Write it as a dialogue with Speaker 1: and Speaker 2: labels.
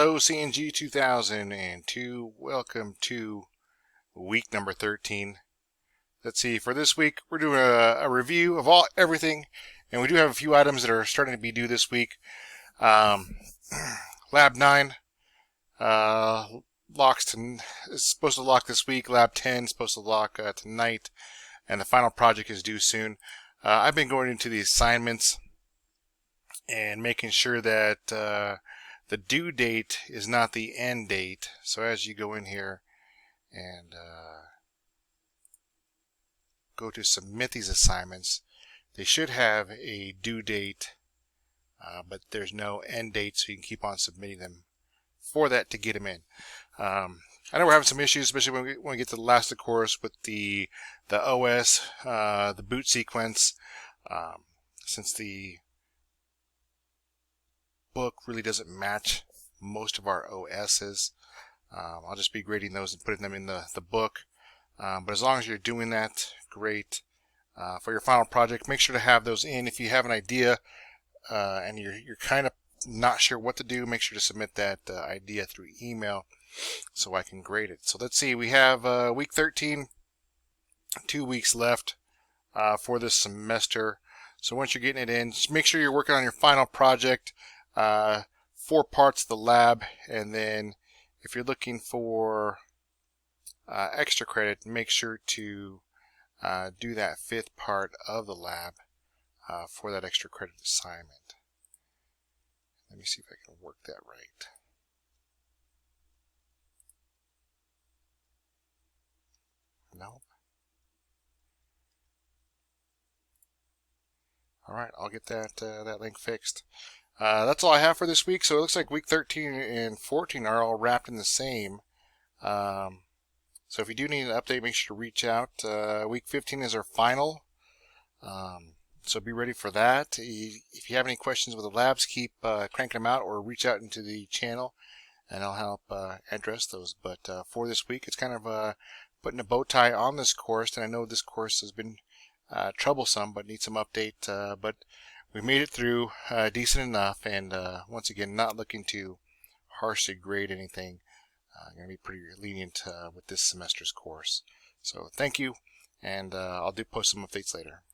Speaker 1: Hello CNG 2002, welcome to week number 13. Let's see, for this week we're doing a review of everything, and we do have a few items that are starting to be due this week. Lab 9 is supposed to lock this week. Lab 10 is supposed to lock tonight, and the final project is due soon. I've been going into the assignments and making sure that the due date is not the end date. So as you go in here and go to submit these assignments, they should have a due date, but there's no end date, so you can keep on submitting them for that to get them in. I know we're having some issues, especially when we get to the last of the course with the OS, the boot sequence, since the book really doesn't match most of our OSs. I'll just be grading those and putting them in the book. But as long as you're doing that, great. For your final project, make sure to have those in. If you have an idea and you're kind of not sure what to do, make sure to submit that idea through email so I can grade it. So let's see, we have week 13, 2 weeks left for this semester. So once you're getting it in, just make sure you're working on your final project. 4 parts of the lab, and then if you're looking for extra credit, make sure to do that 5th part of the lab for that extra credit assignment. Let me see if I can work that right. Nope. Alright, I'll get that link fixed. That's all I have for this week. So it looks like week 13 and 14 are all wrapped in the same. So if you do need an update, make sure to reach out. Week 15 is our final. So be ready for that. If you have any questions with the labs, keep cranking them out or reach out into the channel and I'll help address those. But for this week, it's kind of putting a bow tie on this course. And I know this course has been troublesome, but needs some update. But we made it through decent enough, and once again, not looking to harshly grade anything. I'm going to be pretty lenient with this semester's course. So thank you, and I'll post some updates later.